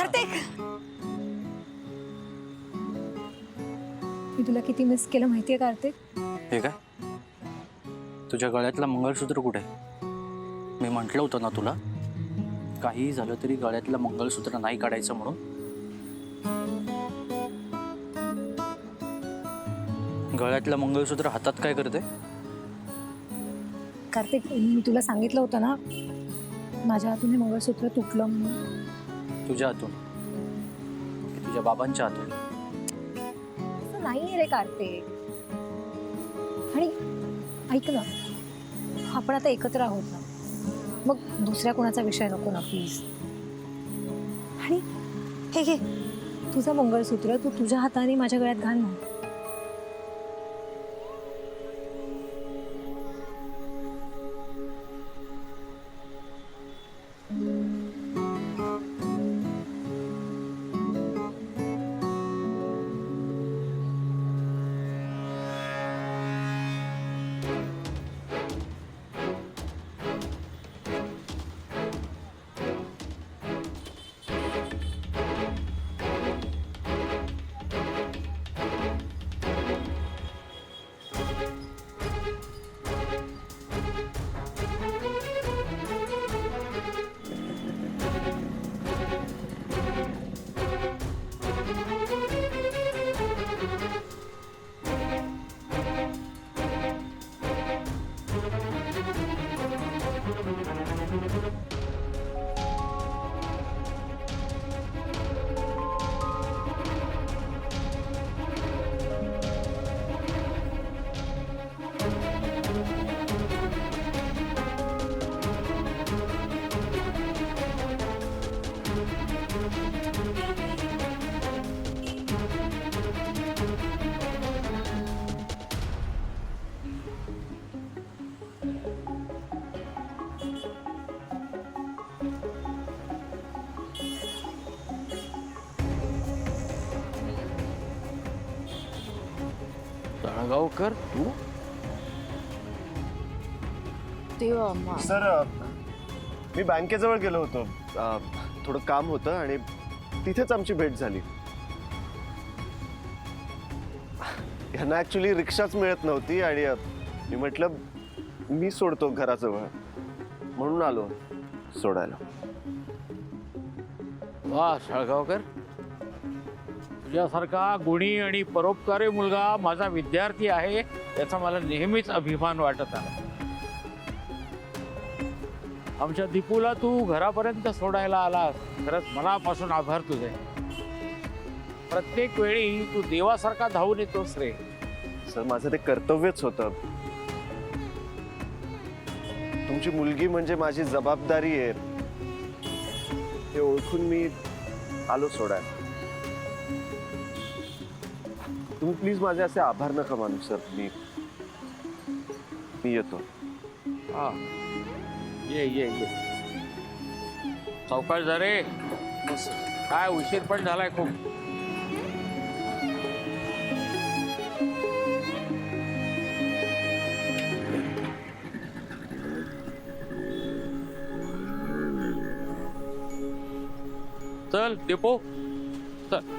कार्तिक, मी तुला किती मिस केलं माहितीये कार्तिक? हे काय? तुझ्या गळ्यातलं मंगळसूत्र कुठे? मी म्हटलं होतं ना तुला, काही झालं तरी गळ्यातलं मंगळसूत्र नाही काढायचं म्हणून. गळ्यातलं मंगळसूत्र हातात काय करते? कार्तिक, मी तुला सांगितलं होतं ना, माझ्या हातून हे मंगळसूत्र तुटलं म्हणून. तुझ्या हातून की तुझ्या बाबांच्या हातून? असं नाही रे कार्तिक. आणि ऐक ना, आपण आता एकत्र आहोत ना, मग दुसऱ्या कोणाचा विषय नको ना प्लीज. आणि हे घे तुझं मंगळसूत्र, तू तुझ्या हाताने माझ्या गळ्यात घाल ना. तळगावकर तू? सर, मी बँकेजवळ गेलो होतो. थोडं काम होतं आणि तिथेच आमची भेट झाली. यांना ऍक्च्युली रिक्षाच मिळत नव्हती आणि मी म्हटलं मी सोडतो घराजवळ, म्हणून आलो सोडायला. वा साळगावकर, तुझ्यासारखा गुणी आणि परोपकारी मुलगा माझा विद्यार्थी आहे याचा मला नेहमीच अभिमान वाटत आला. आमच्या दीपूला तू घरापर्यंत सोडायला आलास, खरंच मनापासून आभार तुझे. प्रत्येक वेळी तू देवासारखा धावून येतोस रे. सर, माझं ते कर्तव्यच होतं. तुमची मुलगी म्हणजे माझी जबाबदारी आहे हे ओळखून मी आलो सोडायला. तुम्ही प्लीज माझे असे आभार नका मानू सर. मी येतो. हा, ये ये ये. सावकाश जा रे. काय उशीर पण झालाय खूप. चल डेपो चल.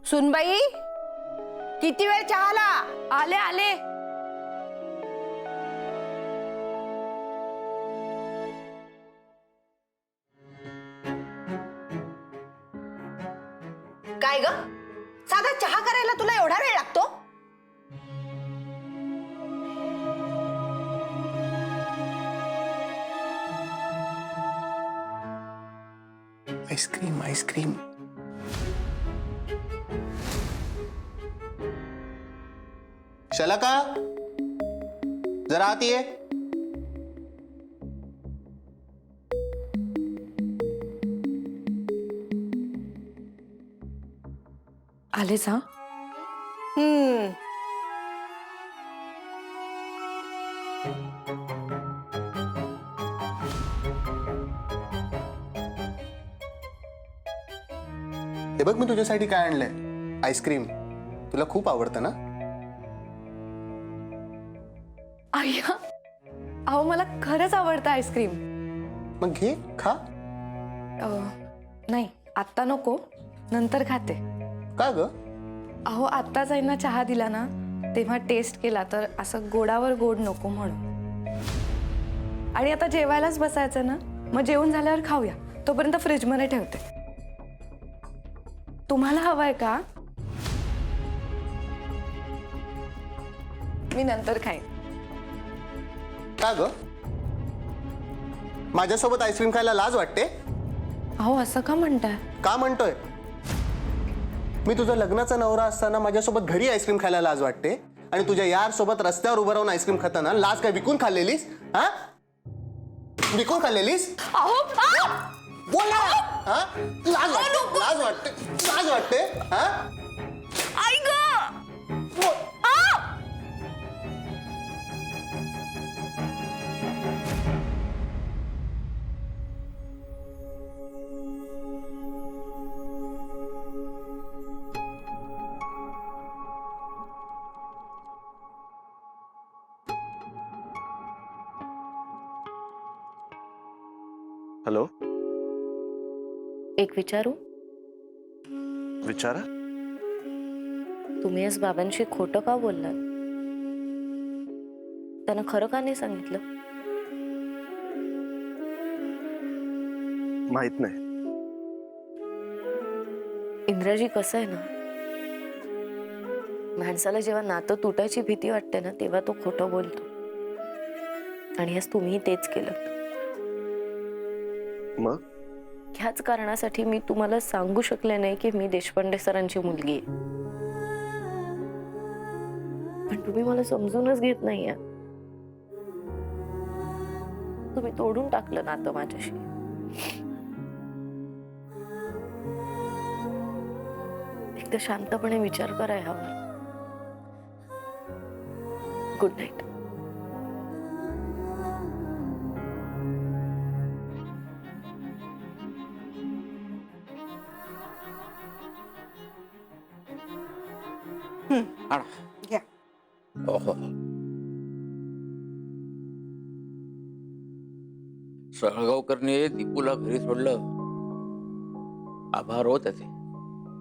सुनबाई, किती वेळ चहाला? आले आले. काय ग, साधा चहा करायला तुला एवढा वेळ लागतो? Ice cream ice cream. शलाका, जरा आत ये. आलेच हा. हे बघ मी तुझ्यासाठी काय आणलंय, आईस्क्रीम. तुला खूप आवडतं ना? अय्या, अहो मला खरंच आवडतं आईस्क्रीम. मग घे, खा. नाही आत्ता नको, नंतर खाते. का ग? अहो आत्ताच आईना चहा दिला ना, तेव्हा टेस्ट केला तर असं गोडावर गोड नको म्हणून. आणि आता जेवायलाच बसायचं ना, मग जेवण झाल्यावर खाऊया. तोपर्यंत फ्रीजमध्ये ठेवते. तुम्हाला हवंय का? मी नंतर खाईन. का ग? माझ्यासोबत आईस्क्रीम खायला लाज वाटते? अहो असं का म्हणताय? का म्हणतोय? मी तुझा लग्नाचा नवरा असताना माझ्यासोबत घरी आईस्क्रीम खायला लाज वाटते, आणि तुझ्या यार सोबत रस्त्यावर उभं राहून आईस्क्रीम खाताना लाज काय विकून खाल्लेलीस? हा, विकून खाल्लेलीस? अहो बोल ना. हा? लाज वाटते, लाज वाटते, लाज वाटते. हा? आई ग. बोल. हॅलो, एक विचारू? विचारा. तुम्ही आज बाबांशी खोटं का बोललात? त्यांना खरं का नाही सांगितलं? माहित नाही. इंद्राजी, कसं आहे ना, माणसाला जेव्हा नातं तुटायची भीती वाटते ना, तेव्हा तो खोटं बोलतो. आणि आज तुम्ही तेच केलं. मग ह्याच कारणासाठी मी तुम्हाला सांगू शकले नाही की मी देशपांडे सरांची मुलगी आहे. पण तुम्ही मला समजूनच घेत नाहीये. तुम्ही तोडून टाकलं नातं माझ्याशी. एकदा शांतपणे विचार करा ह्यावर. Good night. घ्या. ओहो, सळगावकरने दीपूला घरी सोडलं. आभार हो त्याचे.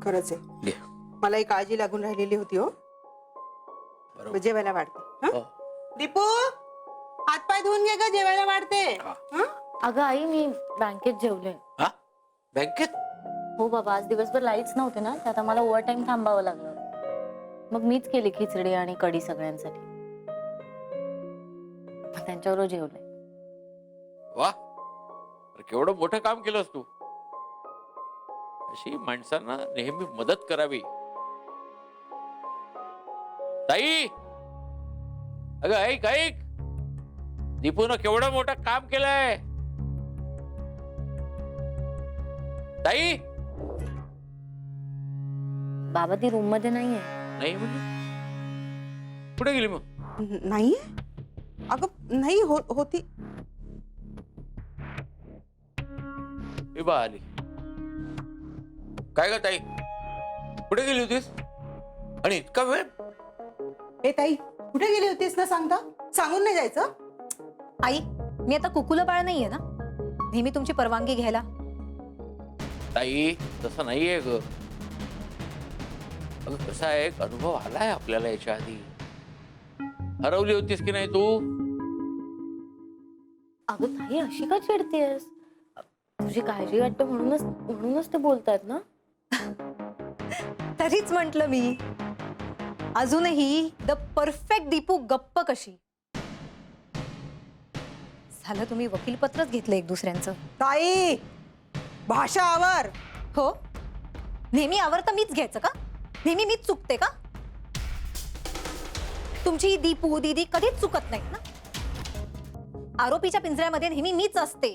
खरंच आहे, घे. मला ही काळजी लागून राहिलेली होती. हो, बरोबर. जेवायला वाढते. हं? हो. दीपू, हातपाय धुवून घे ग, जेवायला वाढते. हा. हं? अगं आई, मी बँकेत जेवले. हा? बँकेत? हो बाबा, आज दिवसभर लाईट्स नव्हते ना, त्यात आम्हाला ओव्हर टाइम थांबावं लागलं. मग मीच केली खिचडी आणि कढी सगळ्यांसाठी. त्यांच्याबरोबर जेवले. वा, अरे केवढं मोठं काम केलंस तू. अशी माणसांना नेहमी मदत करावी. ताई, अगं ऐक ऐक, दीपूनं केवढं मोठं काम केलंय. ताई. बाबा ती रूम मध्ये नाहीये. नाही म्हणजे कुठे गेली मग? नाही अगं, नाही होती. हे बा आली. काय ग ताई, कुठे गेली होतीस आणि इतका वेळ? ए ताई, कुठे गेली होतीस ना, सांगता? सांगून नाही जायचं? आई, मी आता कुकुलं बाळ नाहीये ना, नेहमी तुमची परवानगी घ्यायला. ताई तसं नाहीये ग. अगं कसा आहे, एक अनुभव आलाय आपल्याला याच्या आधी. हरवली होतीस की नाही तू? अगं ताई, अशी का चिडतेस? तुझी काळजी वाटते म्हणूनच ते बोलतायत ना. तरीच म्हंटल मी, अजूनही द परफेक्ट दीपू गप्प कशी. झालं तुम्ही वकीलपत्रच घेतलं एक दुसऱ्यांचं. ताई, भाषा आवर. हो, नेहमी आवडतं मीच घ्यायचं का? नेहमी मीच चुकते का? तुमची ही दीपू दीदी कधीच चुकत नाही ना. आरोपीच्या पिंजऱ्यामध्ये नेहमी मीच असते.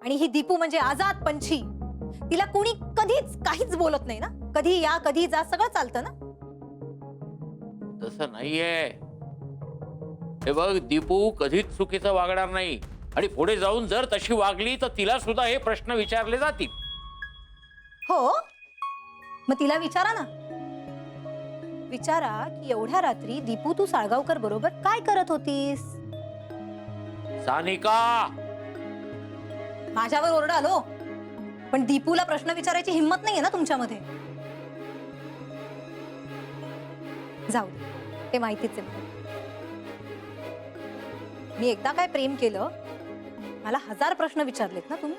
आणि ही दीपू म्हणजे आजाद पंछी, तिला कुणी कधीच काहीच बोलत नाही ना? कधी या कधी जा सगळं चालतं ना? तसं नाहीये. हे बघ, दीपू कधीच चुकीचं वागणार नाही आणि पुढे जाऊन जर तशी वागली तर तिला सुद्धा हे प्रश्न विचारले जातील. हो, मग तिला विचारा ना. विचारा की एवढ्या रात्री दीपू तू साळगावकर बरोबर काय करत होतीस? सानिका, माझ्यावर ओरडा आलो, पण दीपूला प्रश्न विचारायची हिंमत नाहीये ना तुमच्यामध्ये? जाऊ दे, ते माहितीच आहे मला. मी एकदा काय प्रेम केलं, मला 1000 प्रश्न विचारलेत ना तुम्ही.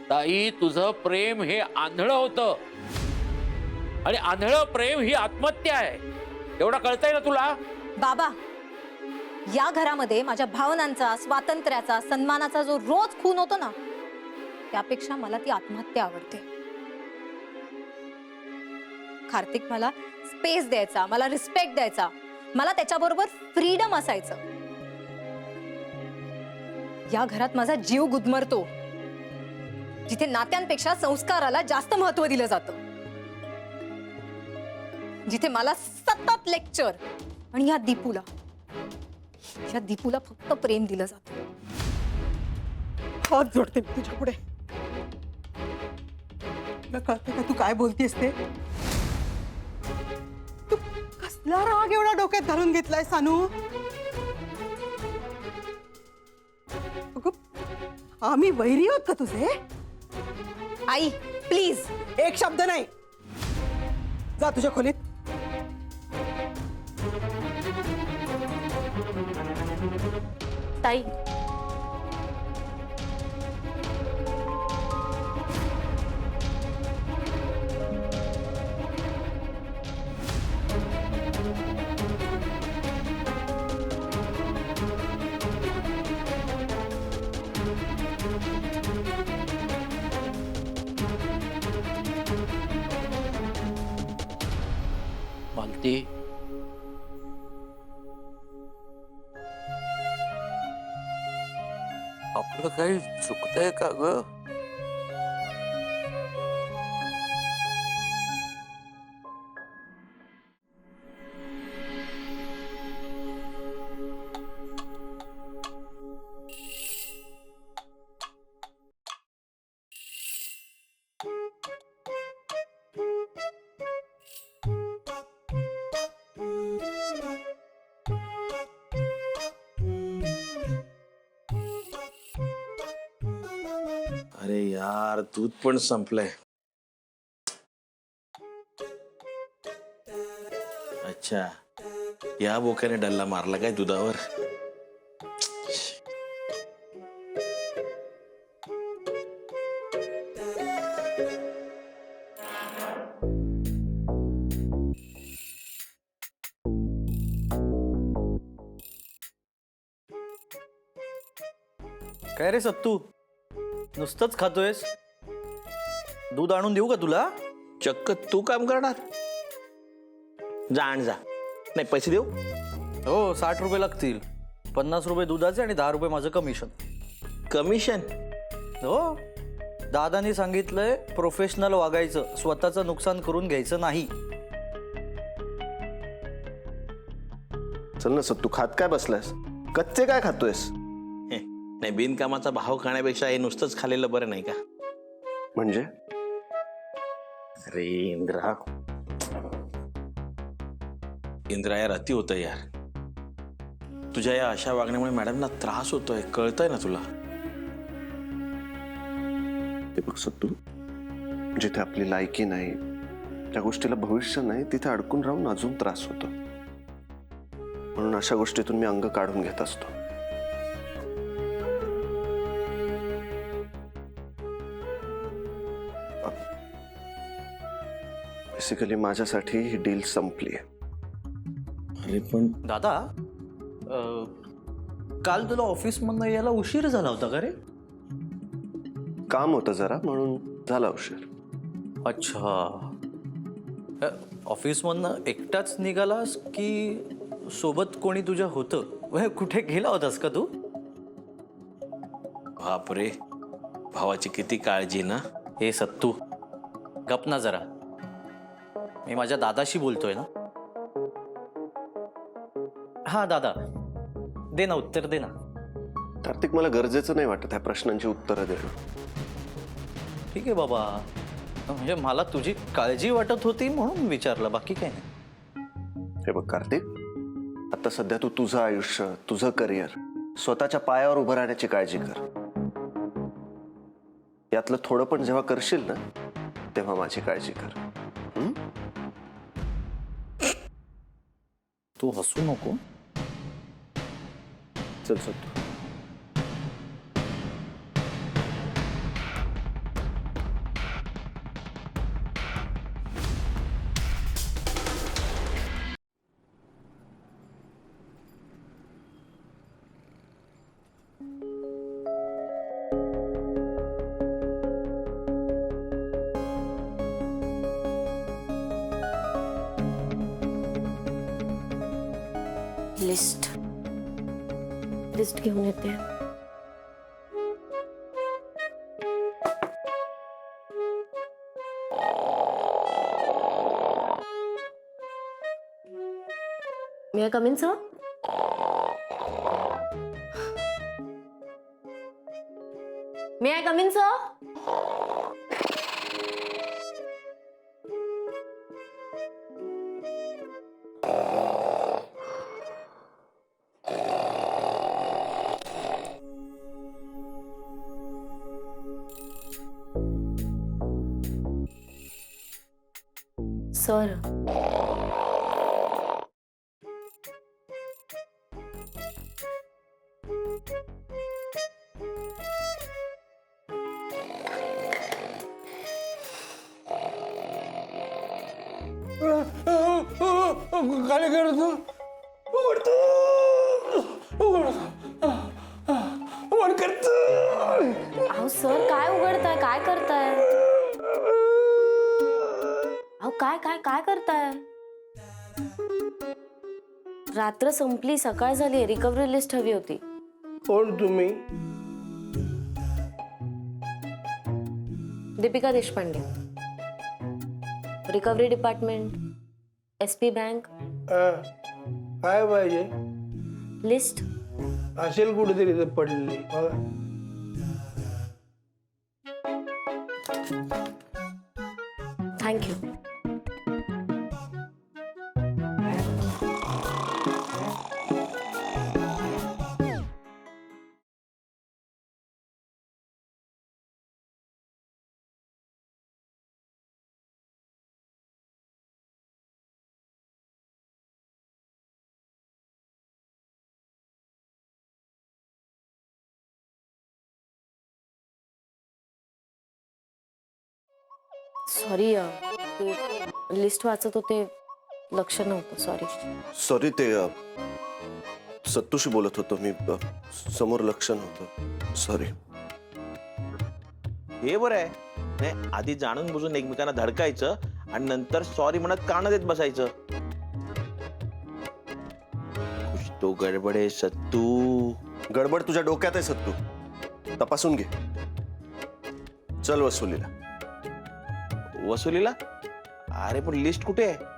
ताई, तुझं प्रेम हे आंधळं होतं आणि आंधळं प्रेम ही आत्महत्या आहे. एवढं कळतंय ना तुला? बाबा, या घरामध्ये माझ्या भावनांचा, स्वातंत्र्याचा, सन्मानाचा जो रोज खून होतो ना, त्यापेक्षा मला ती आत्महत्या आवडते. कार्तिक मला स्पेस द्यायचा, मला रिस्पेक्ट द्यायचा, मला त्याच्याबरोबर फ्रीडम असायचं. या घरात माझा जीव गुदमरतो, जिथे नात्यांपेक्षा संस्काराला जास्त महत्व दिलं जातं, जिथे मला सतत लेक्चर आणि या दीपूला फक्त प्रेम दिलं जातं. हात जोडते मी तुझ्या पुढे. तुला कळतं का तू काय बोलतेस ते? तू कसला राग एवढा डोक्यात घालून घेतलाय सानू? अगं, आम्ही वैरी आहोत का तुझे? आई प्लीज. एक शब्द नाही. जा तुझ्या खोलीत. ताई, मालती, आपलं काही चुकतंय का ग? अरे यार, दूध पण संपलंय. अच्छा, या बोक्याने डल्ला मारला काय दुधावर? काय रे सत्तू, नुसतंच खातोयस? दूध आणून देऊ का तुला? चक्क तू काम करणार? जा आण जा. नाही, पैसे देऊ? हो, 60 रुपये लागतील. 50 रुपये दुधाचे आणि 10 रुपये माझं कमिशन. कमिशन? हो, दादानी सांगितलंय प्रोफेशनल वागायचं, स्वतःचं नुकसान करून घ्यायचं नाही. चल ना सत्तू, खात काय बसलायस? कच्चे काय खातोयस? नाही, बिनकामाचा भाव खाण्यापेक्षा हे नुसतंच खाल्लेलं बरं नाही का? म्हणजे अरे इंद्रा, यार अति होतं यार. तुझ्या या अशा वागण्यामुळे मॅडमना त्रास होतोय, कळतंय ना तुला? ते बघ सत्तू, जिथे आपली लायकी नाही, ज्या गोष्टीला भविष्य नाही, तिथे अडकून राहून अजून त्रास होतो. म्हणून अशा गोष्टीतून मी अंग काढून घेत असतो. बेसिकली माझ्यासाठी ही डील संपली आहे. अरे पण दादा, काल तुला ऑफिसमधनं यायला उशीर झाला होता का रे? काम होतं जरा, म्हणून झाला उशीर. अच्छा, ऑफिसमधनं एकटाच निघालास की सोबत कोणी तुझ्या होतं? कुठे गेला होतास का तू? बापरे, भावाची किती काळजी ना. हे सत्तू, गप ना जरा. मी माझ्या दादाशी बोलतोय ना. हा दादा, दे ना उत्तर दे ना. कार्तिक, मला गरजेचं नाही वाटत ह्या प्रश्नांची उत्तरं देणं. ठीक आहे बाबा, म्हणजे मला तुझी काळजी वाटत होती म्हणून विचारलं, बाकी काय नाही. हे बघ कार्तिक, आता सध्या तू तुझं आयुष्य, तुझं करिअर, स्वतःच्या पायावर उभं राहण्याची काळजी कर. यातलं थोडं पण जेव्हा करशील ना, तेव्हा माझी काळजी कर. हं? तू हसू नको. चल सत्तू. लिस्ट घेऊन येते. May I come in, sir? May I come in, sir? Sir. काय करतो? अहो सर, काय उघडताय? काय करताय? अहो काय काय काय करताय? रात्र संपली, सकाळ झाली, रिकव्हरी लिस्ट हवी होती. कोण तुम्ही? Deepika Deshpande, recovery department, SP bank. काय पाहिजे? लिस्ट असेल कुठेतरी इथं पडलेली बघा. थँक्यू. सॉरी, लिस्ट वाचत होते, लक्ष नव्हतं. सॉरी. सॉरी, ते सत्तूशी बोलत होतो मी. समोर लक्ष नव्हतं. सॉरी. हे बरं आहे. नाही, आधी जाणून बुजून एकमेकांना धडकायचं आणि नंतर सॉरी म्हणत कान देत बसायचं. कुछ तो गडबड आहे सत्तू. गडबड तुझ्या डोक्यात आहे सत्तू. तपासून घे. चल वसुलीला. वसुलीला? अरे पण लिस्ट कुठे आहे?